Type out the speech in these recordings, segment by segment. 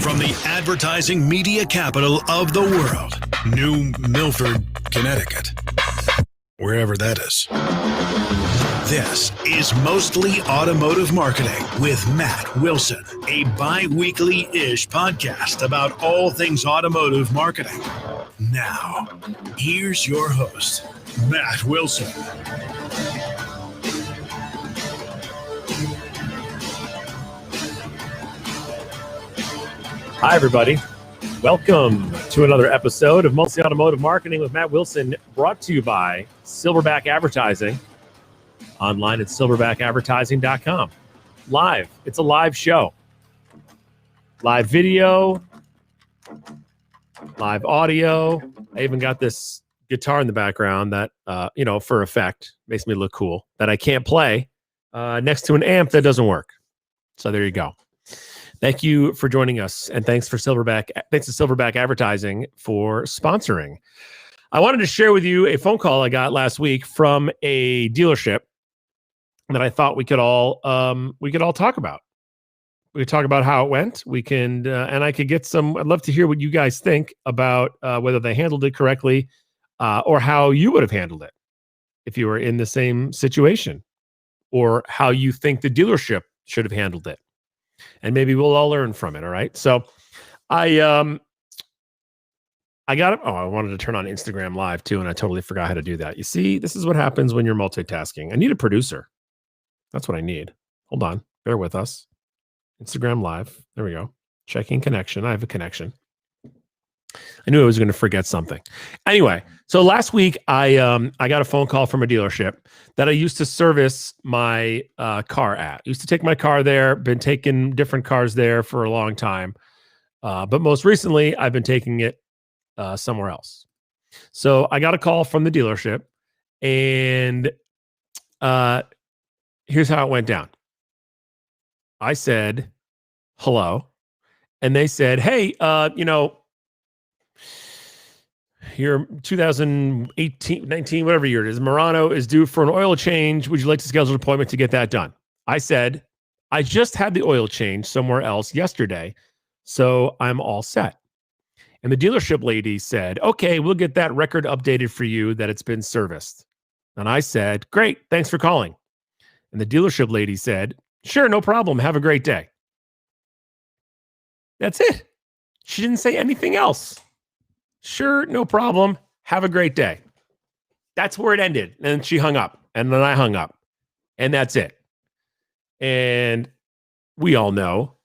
From the advertising media capital of the world, New Milford, Connecticut, wherever that is. This is Mostly Automotive Marketing with Matt Wilson, a bi-weekly-ish podcast about all things automotive marketing. Now, here's your host, Matt Wilson. Hi, everybody. Welcome to another episode of Mostly Automotive Marketing with Matt Wilson, brought to you by Silverback Advertising, online at silverbackadvertising.com. Live. It's a live show. Live video, live audio. I even got this guitar in the background that, for effect, makes me look cool, that I can't play next to an amp that doesn't work. So there you go. Thank you for joining us, and thanks to Silverback Advertising for sponsoring. I wanted to share with you a phone call I got last week from a dealership that I thought we could all talk about. We could talk about how it went. We can, and I could get some. I'd love to hear what you guys think about whether they handled it correctly, or how you would have handled it if you were in the same situation, or how you think the dealership should have handled it. And maybe we'll all learn from it. All right. So I got it. Oh, I wanted to turn on Instagram Live too, and I totally forgot how to do that. You see, this is what happens when you're multitasking. I need a producer. That's what I need. Hold on. Bear with us. Instagram Live. There we go. Checking connection. I have a connection. I knew I was going to forget something. Anyway, so last week I got a phone call from a dealership that I used to service my car at. Used to take my car there. Been taking different cars there for a long time, but most recently I've been taking it somewhere else. So I got a call from the dealership, and here's how it went down. I said hello, and they said, "Hey, your 2018, 19, whatever year it is, Murano is due for an oil change. Would you like to schedule an appointment to get that done?" I said, "I just had the oil change somewhere else yesterday, so I'm all set." And the dealership lady said, "Okay, we'll get that record updated for you that it's been serviced." And I said, "Great, thanks for calling." And the dealership lady said, "Sure, no problem. Have a great day." That's it. She didn't say anything else. "Sure, no problem. Have a great day." That's where it ended. And she hung up. And then I hung up. And that's it. And we all know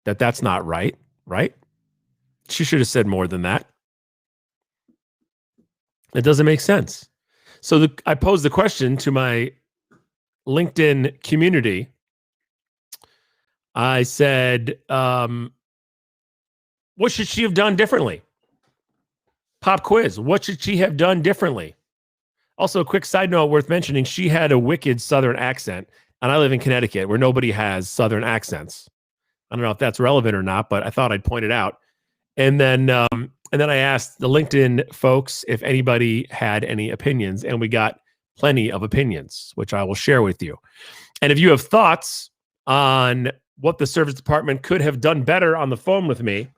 that that's not right, right? She should have said more than that. It doesn't make sense. So I posed the question to my LinkedIn community. I said, what should she have done differently? Pop quiz. What should she have done differently? Also, a quick side note worth mentioning, she had a wicked Southern accent, and I live in Connecticut where nobody has Southern accents. I don't know if that's relevant or not, but I thought I'd point it out. And then I asked the LinkedIn folks if anybody had any opinions, and we got plenty of opinions, which I will share with you. And if you have thoughts on what the service department could have done better on the phone with me,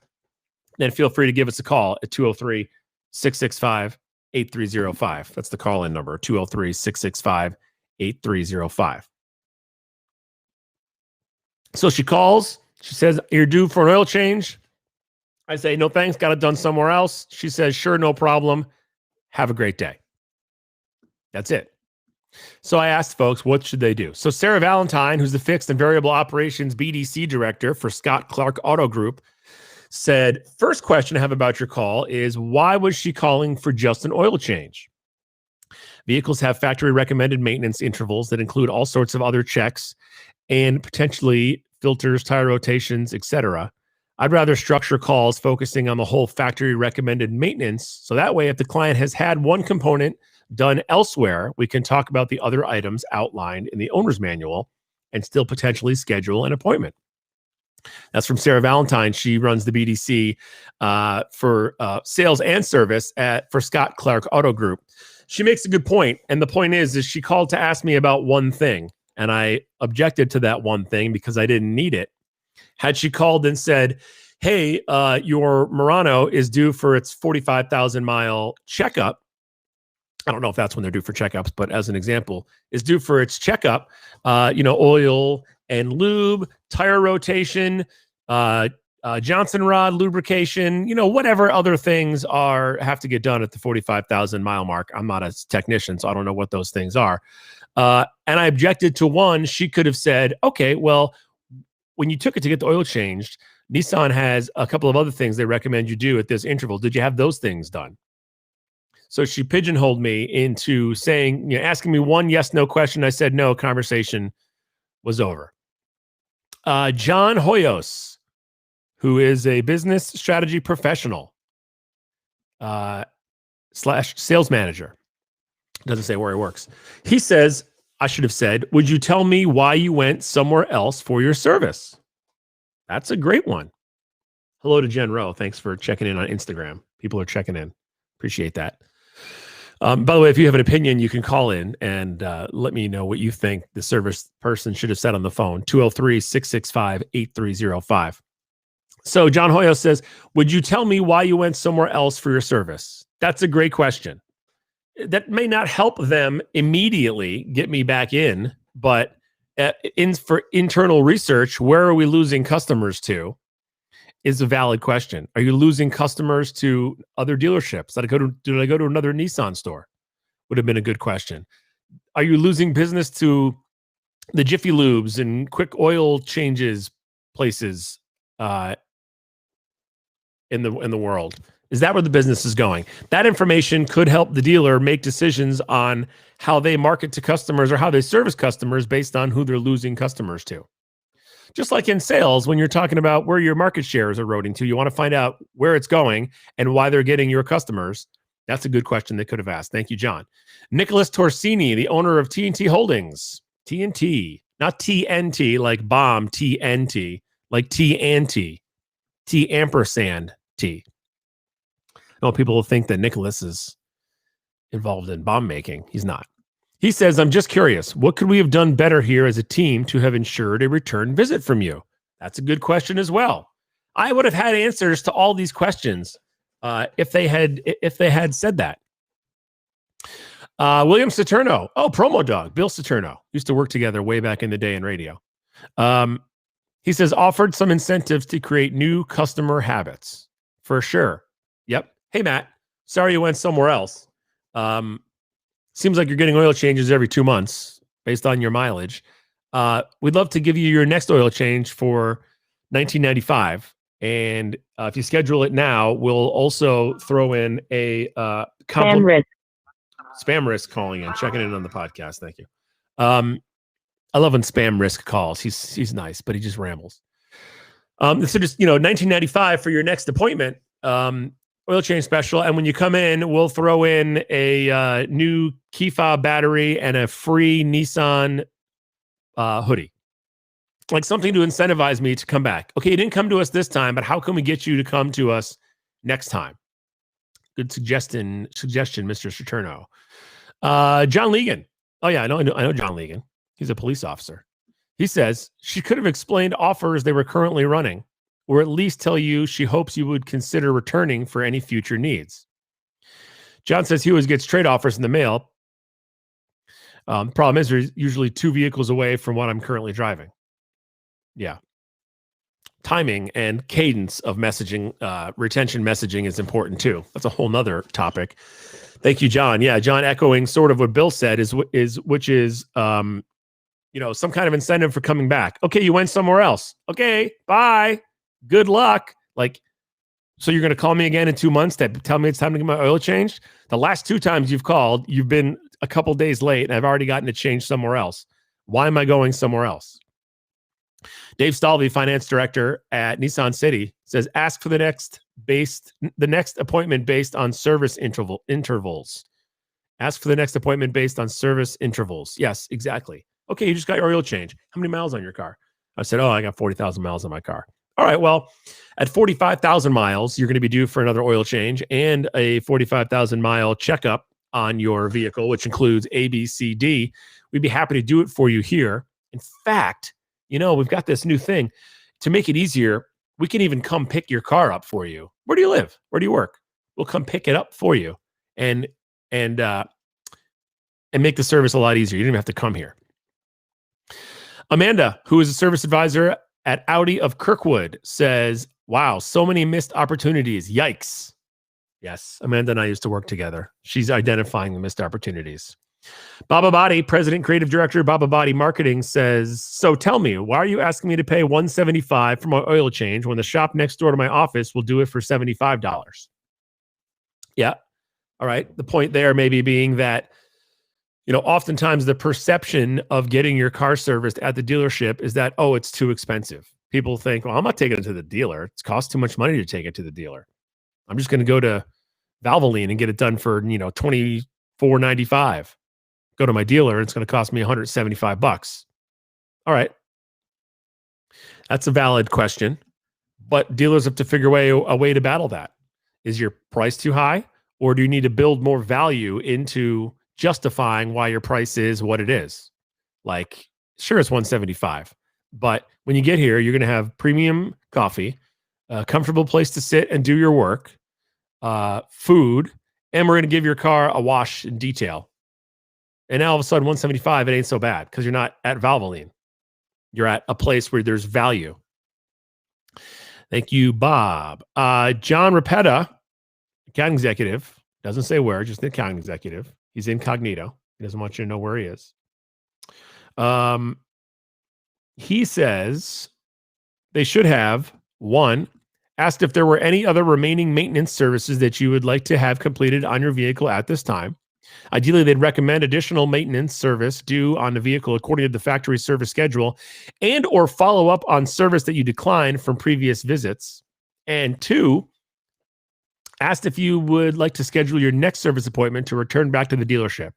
then feel free to give us a call at 203-665-8305. That's the call-in number, 203-665-8305. So she calls. She says, "You're due for an oil change." I say, "No, thanks. Got it done somewhere else." She says, "Sure, no problem. Have a great day." That's it. So I asked folks, what should they do? So Sarah Valentine, who's the Fixed and Variable Operations BDC Director for Scott Clark Auto Group, said, "First question I have about your call is, why was she calling for just an oil change? Vehicles have factory recommended maintenance intervals that include all sorts of other checks and potentially filters, tire rotations, etc. I'd rather structure calls focusing on the whole factory recommended maintenance. So that way, if the client has had one component done elsewhere, we can talk about the other items outlined in the owner's manual and still potentially schedule an appointment." That's from Sarah Valentine. She runs the BDC for sales and service for Scott Clark Auto Group. She makes a good point. And the point is she called to ask me about one thing. And I objected to that one thing because I didn't need it. Had she called and said, hey, your Murano is due for its 45,000 mile checkup. I don't know if that's when they're due for checkups, but as an example, is due for its checkup, oil and lube, tire rotation, Johnson rod lubrication, whatever other things have to get done at the 45,000 mile mark. I'm not a technician, so I don't know what those things are. And I objected to one. She could have said, okay, well, when you took it to get the oil changed, Nissan has a couple of other things they recommend you do at this interval. Did you have those things done? So she pigeonholed me into saying, asking me one yes/no question. I said no. Conversation was over. John Hoyos, who is a business strategy professional / sales manager, doesn't say where he works. He says, I should have said, would you tell me why you went somewhere else for your service? That's a great one. Hello to Jen Rowe. Thanks for checking in on Instagram. People are checking in. Appreciate that. By the way, if you have an opinion, you can call in and let me know what you think the service person should have said on the phone, 203-665-8305. So John Hoyos says, would you tell me why you went somewhere else for your service? That's a great question. That may not help them immediately get me back in, but for internal research, where are we losing customers to is a valid question. Are you losing customers to other dealerships? Did I go to another Nissan store? Would have been a good question. Are you losing business to the Jiffy Lubes and quick oil changes places in the world? Is that where the business is going? That information could help the dealer make decisions on how they market to customers or how they service customers based on who they're losing customers to. Just like in sales, when you're talking about where your market share is eroding to, you want to find out where it's going and why they're getting your customers. That's a good question they could have asked. Thank you, John. Nicholas Torsini, the owner of TNT Holdings. TNT, not TNT like bomb, TNT, like T-anti, T ampersand T. No, people will think that Nicholas is involved in bomb making. He's not. He says, I'm just curious, what could we have done better here as a team to have ensured a return visit from you? That's a good question as well. I would have had answers to all these questions if they had said that. William Saturno. Oh, Promo Dog. Bill Saturno. Used to work together way back in the day in radio. He says, offered some incentives to create new customer habits. For sure. Yep. Hey, Matt. Sorry you went somewhere else. Seems like you're getting oil changes every 2 months based on your mileage. We'd love to give you your next oil change for $19.95. And if you schedule it now, we'll also throw in a Spam risk calling in, checking in on the podcast. Thank you. I love when Spam Risk calls. He's nice, but he just rambles. So just $19.95 for your next appointment. Oil change special, and when you come in, we'll throw in a new key fob battery and a free Nissan hoodie, like something to incentivize me to come back. Okay, you didn't come to us this time, but how can we get you to come to us next time? Good suggestion, Mr. Saturno. John Legan. Oh yeah, I know John Legan. He's a police officer. He says she could have explained offers they were currently running, or at least tell you she hopes you would consider returning for any future needs. John says he always gets trade offers in the mail. Problem is, there's usually 2 vehicles away from what I'm currently driving. Yeah. Timing and cadence of messaging, retention messaging is important too. That's a whole nother topic. Thank you, John. Yeah, John echoing sort of what Bill said which is some kind of incentive for coming back. Okay, you went somewhere else. Okay, bye. Good luck. So you're going to call me again in 2 months to tell me it's time to get my oil changed? The last 2 times you've called, you've been a couple days late, and I've already gotten it changed somewhere else. Why am I going somewhere else? Dave Stalvey, finance director at Nissan City, says, ask for the next appointment based on service intervals. Ask for the next appointment based on service intervals. Yes, exactly. Okay, you just got your oil change. How many miles on your car? I said, I got 40,000 miles on my car. All right, well, at 45,000 miles, you're going to be due for another oil change and a 45,000 mile checkup on your vehicle, which includes A, B, C, D. We'd be happy to do it for you here. In fact, we've got this new thing to make it easier. We can even come pick your car up for you. Where do you live? Where do you work? We'll come pick it up for you and make the service a lot easier. You don't even have to come here. Amanda, who is a service advisor at Audi of Kirkwood, says, wow, so many missed opportunities. Yikes. Yes, Amanda and I used to work together. She's identifying the missed opportunities. Baba Body, President Creative Director, Baba Body Marketing, says, so tell me, why are you asking me to pay $175 for my oil change when the shop next door to my office will do it for $75? Yeah. All right. The point there maybe being that, oftentimes the perception of getting your car serviced at the dealership is that, oh, it's too expensive. People think, well, I'm not taking it to the dealer. It costs too much money to take it to the dealer. I'm just going to go to Valvoline and get it done for, $24.95. Go to my dealer, it's going to cost me $175. All right. That's a valid question, but dealers have to figure a way to battle that. Is your price too high, or do you need to build more value into justifying why your price is what it is? Like, sure, it's $175, but when you get here, you're going to have premium coffee, a comfortable place to sit and do your work, food, and we're going to give your car a wash and detail. And now all of a sudden, $175, it ain't so bad because you're not at Valvoline. You're at a place where there's value. Thank you, Bob. John Rapetta, account executive, doesn't say where, just the account executive. He's incognito. He doesn't want you to know where he is. He says they should have, one, asked if there were any other remaining maintenance services that you would like to have completed on your vehicle at this time. Ideally, they'd recommend additional maintenance service due on the vehicle according to the factory service schedule and or follow up on service that you declined from previous visits. And two, asked if you would like to schedule your next service appointment to return back to the dealership.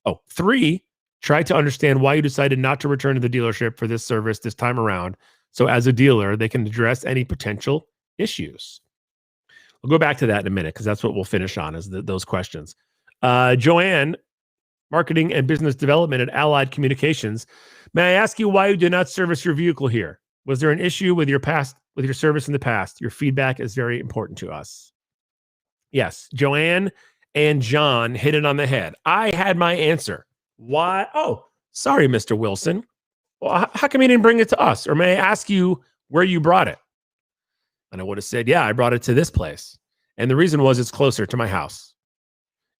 Oh, three, try to understand why you decided not to return to the dealership for this service this time around. So as a dealer, they can address any potential issues. We'll go back to that in a minute because that's what we'll finish on is those questions. Joanne, Marketing and Business Development at Allied Communications. May I ask you why you did not service your vehicle here? Was there an issue with your service in the past? Your feedback is very important to us. Yes, Joanne and John hit it on the head. I had my answer. Why? Oh, sorry, Mr. Wilson. Well, how come you didn't bring it to us? Or may I ask you where you brought it? And I would have said, yeah, I brought it to this place. And the reason was it's closer to my house.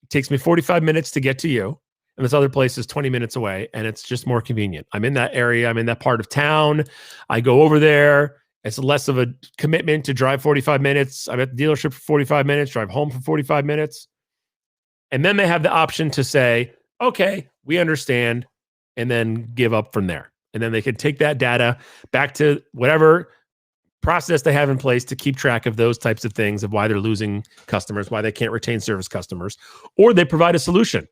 It takes me 45 minutes to get to you. And this other place is 20 minutes away. And it's just more convenient. I'm in that area. I'm in that part of town. I go over there. It's less of a commitment to drive 45 minutes. I'm at the dealership for 45 minutes, drive home for 45 minutes. And then they have the option to say, okay, we understand, and then give up from there. And then they can take that data back to whatever process they have in place to keep track of those types of things, of why they're losing customers, why they can't retain service customers, or they provide a solution.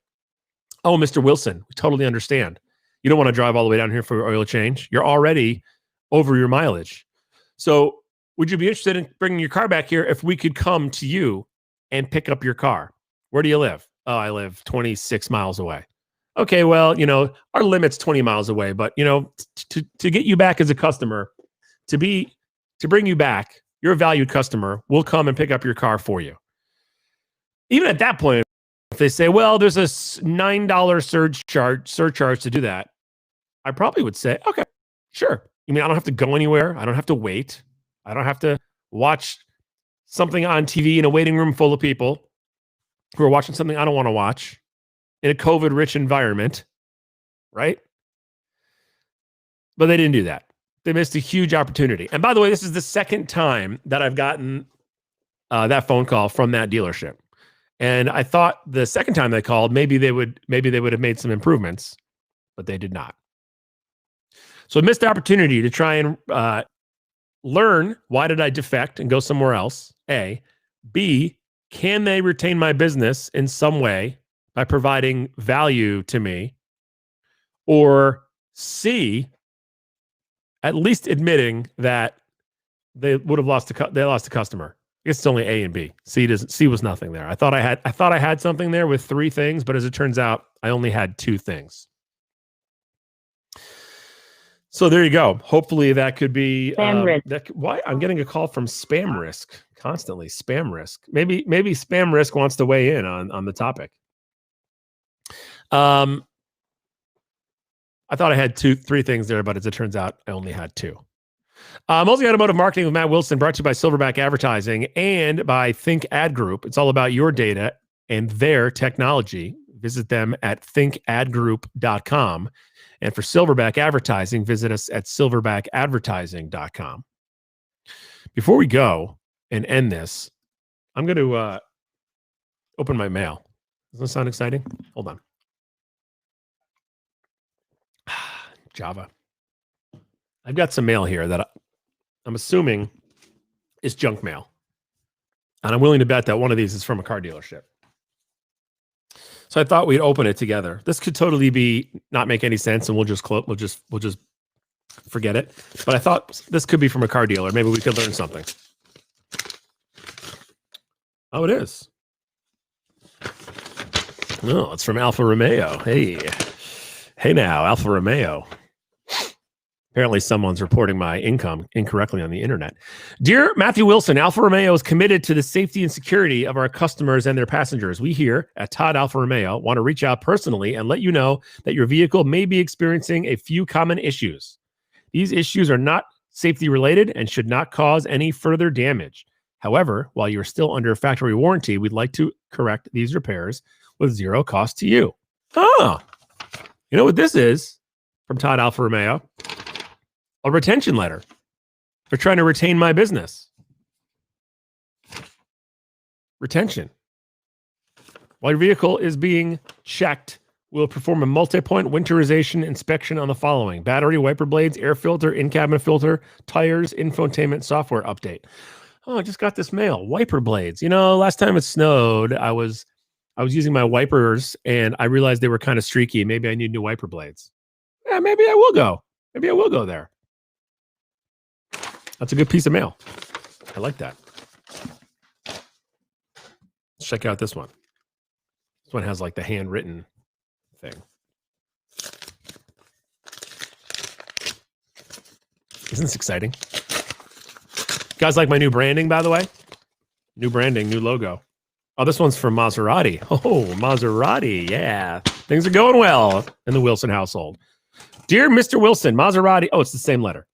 Oh, Mr. Wilson, we totally understand. You don't want to drive all the way down here for your oil change. You're already over your mileage. So would you be interested in bringing your car back here if we could come to you and pick up your car? Where do you live? Oh, I live 26 miles away. Okay, well, our limit's 20 miles away, but to get you back as a customer, to bring you back, you're a valued customer, we'll come and pick up your car for you. Even at that point, if they say, well, there's a $9 surcharge to do that, I probably would say, okay, sure. I don't have to go anywhere. I don't have to wait. I don't have to watch something on TV in a waiting room full of people who are watching something I don't want to watch in a COVID-rich environment, right? But they didn't do that. They missed a huge opportunity. And by the way, this is the second time that I've gotten that phone call from that dealership. And I thought the second time they called, maybe they would have made some improvements, but they did not. So I missed the opportunity to try and learn why did I defect and go somewhere else, A. B, can they retain my business in some way by providing value to me? Or C, at least admitting that they would have lost a customer. I guess it's only A and B. C was nothing there. I thought I had something there with three things, but as it turns out, I only had two things. So there you go. Hopefully that could be Spam risk. Why I'm getting a call from spam risk constantly. Spam risk. Maybe spam risk wants to weigh in on the topic. I thought I had 3 things there, but as it turns out, I only had 2. Mostly Automotive Marketing with Matt Wilson, brought to you by Silverback Advertising and by Think Ad Group. It's all about your data and their technology. Visit them at thinkadgroup.com. And for Silverback Advertising, visit us at silverbackadvertising.com. Before we go and end this, I'm going to open my mail. Doesn't that sound exciting? Hold on. Java. I've got some mail here that I'm assuming is junk mail. And I'm willing to bet that one of these is from a car dealership. So I thought we'd open it together. This could totally be not make any sense, and we'll just forget it. But I thought this could be from a car dealer. Maybe we could learn something. Oh, it is. Oh, it's from Alfa Romeo. Hey now, Alfa Romeo. Apparently someone's reporting my income incorrectly on the internet. Dear Matthew Wilson, Alfa Romeo is committed to the safety and security of our customers and their passengers. We here at Todd Alfa Romeo want to reach out personally and let you know that your vehicle may be experiencing a few common issues. These issues are not safety related and should not cause any further damage. However, while you're still under factory warranty, we'd like to correct these repairs with zero cost to you. Oh, you know what this is from Todd Alfa Romeo? A retention letter. They're trying to retain my business. Retention. While your vehicle is being checked, we'll perform a multi-point winterization inspection on the following: battery, wiper blades, air filter, in-cabin filter, tires, infotainment software update. Oh, I just got this mail. Wiper blades. You know, last time it snowed, I was using my wipers and I realized they were kind of streaky. Maybe I need new wiper blades. Yeah, maybe I will go. Maybe I will go there. That's a good piece of mail. I like that. Let's check out this one. This one has like the handwritten thing. Isn't this exciting? You guys like my new branding, by the way? New branding, new logo. Oh, this one's from Maserati. Oh, Maserati. Yeah. Things are going well in the Wilson household. Dear Mr. Wilson, Maserati. Oh, it's the same letter.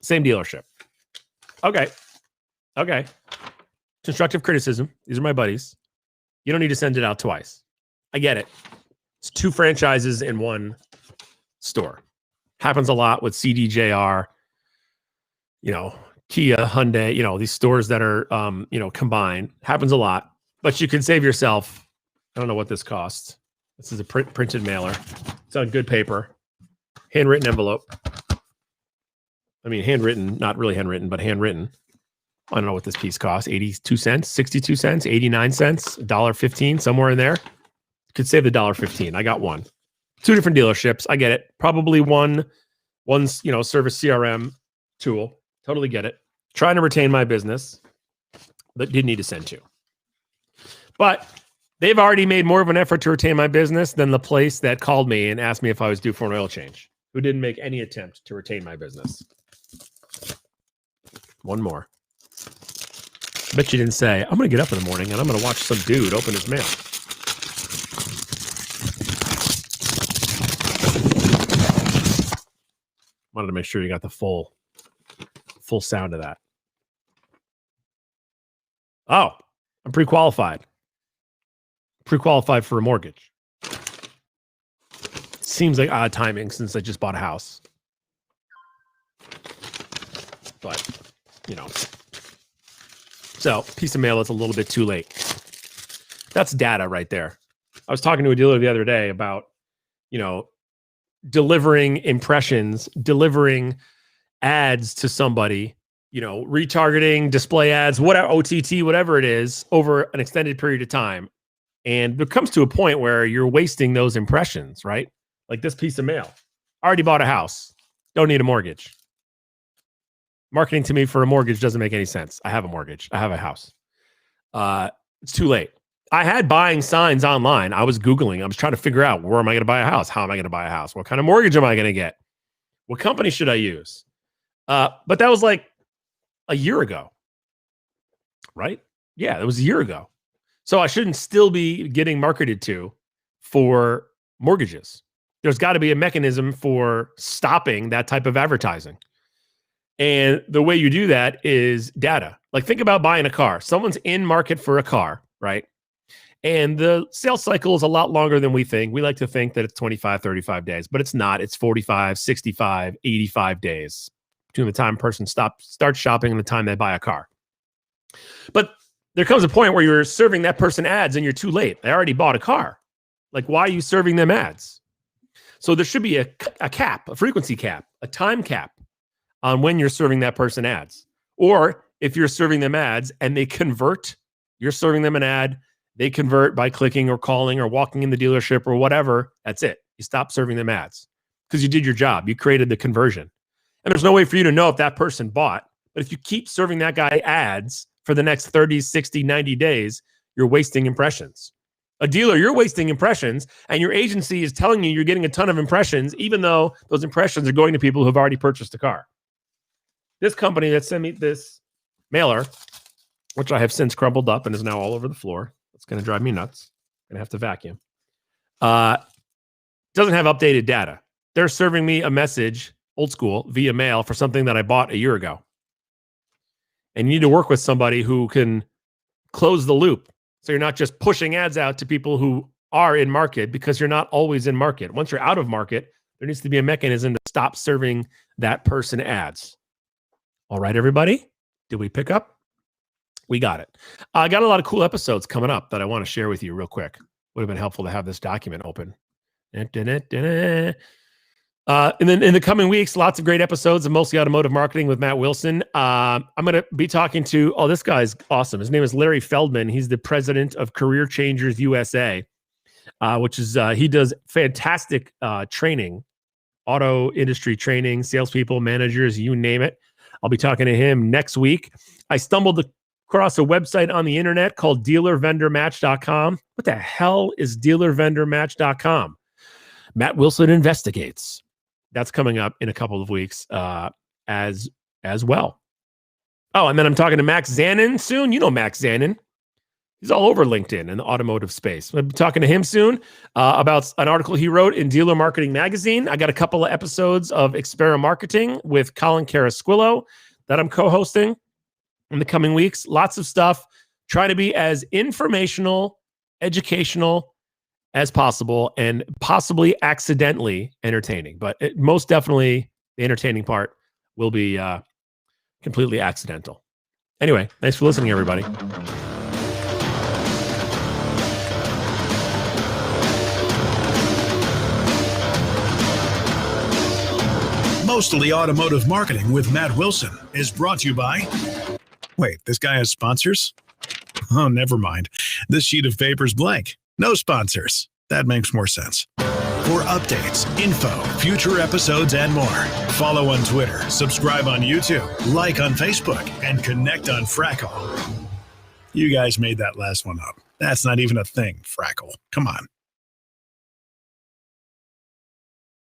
Same dealership. Okay. Constructive criticism. These are my buddies. You don't need to send it out twice. I get it. It's 2 franchises in one store. Happens a lot with CDJR, Kia, Hyundai, these stores that are, combined. Happens a lot. But you can save yourself. I don't know what this costs. This is a printed mailer. It's on good paper. Handwritten envelope. I mean, handwritten, not really handwritten, but handwritten. I don't know what this piece costs. 82 cents, 62 cents, 89 cents, $1.15, somewhere in there. Could save the $1.15. I got one. 2 different dealerships. I get it. Probably one's, service CRM tool. Totally get it. Trying to retain my business, but did need to send 2. But they've already made more of an effort to retain my business than the place that called me and asked me if I was due for an oil change, who didn't make any attempt to retain my business. One more. I bet you didn't say, I'm going to get up in the morning and I'm going to watch some dude open his mail. Wanted to make sure you got the full sound of that. Oh, I'm pre-qualified. Pre-qualified for a mortgage. Seems like odd timing since I just bought a house. But, So, piece of mail that's a little bit too late. That's data right there. I was talking to a dealer the other day about, delivering impressions, delivering ads to somebody, retargeting, display ads, whatever, OTT, whatever it is, over an extended period of time. And it comes to a point where you're wasting those impressions, right? Like this piece of mail. Already bought a house. Don't need a mortgage. Marketing to me for a mortgage doesn't make any sense. I have a mortgage. I have a house. It's too late. I had buying signs online. I was Googling. I was trying to figure out, where am I going to buy a house? How am I going to buy a house? What kind of mortgage am I going to get? What company should I use? But that was like a year ago, right? Yeah, that was a year ago. So I shouldn't still be getting marketed to for mortgages. There's got to be a mechanism for stopping that type of advertising. And the way you do that is data. Like, think about buying a car. Someone's in market for a car, right? And the sales cycle is a lot longer than we think. We like to think that it's 25, 35 days, but it's not. It's 45, 65, 85 days between the time a person starts shopping and the time they buy a car. But there comes a point where you're serving that person ads and you're too late. They already bought a car. Like, why are you serving them ads? So there should be a cap, a frequency cap, a time cap on when you're serving that person ads. Or if you're serving them ads and they convert, you're serving them an ad, they convert by clicking or calling or walking in the dealership or whatever, that's it. You stop serving them ads because you did your job. You created the conversion. And there's no way for you to know if that person bought. But if you keep serving that guy ads for the next 30, 60, 90 days, you're wasting impressions. A dealer, you're wasting impressions, and your agency is telling you you're getting a ton of impressions, even though those impressions are going to people who've already purchased a car. This company that sent me this mailer, which I have since crumpled up and is now all over the floor. It's going to drive me nuts. I'm going to have to vacuum. Doesn't have updated data. They're serving me a message, old school, via mail for something that I bought a year ago. And you need to work with somebody who can close the loop. So you're not just pushing ads out to people who are in market, because you're not always in market. Once you're out of market, there needs to be a mechanism to stop serving that person ads. All right, everybody, did we pick up? We got it. I got a lot of cool episodes coming up that I want to share with you real quick. Would have been helpful to have this document open. And then in the coming weeks, lots of great episodes of Mostly Automotive Marketing with Matt Wilson. I'm going to be talking to, this guy's awesome. His name is Larry Feldman. He's the president of Career Changers USA, which is, he does fantastic training, auto industry training, salespeople, managers, you name it. I'll be talking to him next week. I stumbled across a website on the internet called dealervendormatch.com. What the hell is dealervendormatch.com? Matt Wilson investigates. That's coming up in a couple of weeks as well. Oh, and then I'm talking to Max Zanin soon. You know Max Zanin. He's all over LinkedIn in the automotive space. I'll be talking to him soon about an article he wrote in Dealer Marketing Magazine. I got a couple of episodes of Xpera Marketing with Colin Carasquillo that I'm co-hosting in the coming weeks. Lots of stuff. Try to be as informational, educational as possible, and possibly accidentally entertaining. But most definitely, the entertaining part will be completely accidental. Anyway, thanks for listening, everybody. Mostly Automotive Marketing with Matt Wilson is brought to you by... Wait, this guy has sponsors? Oh, never mind. This sheet of paper's blank. No sponsors. That makes more sense. For updates, info, future episodes, and more, follow on Twitter, subscribe on YouTube, like on Facebook, and connect on Frackle. You guys made that last one up. That's not even a thing, Frackle. Come on.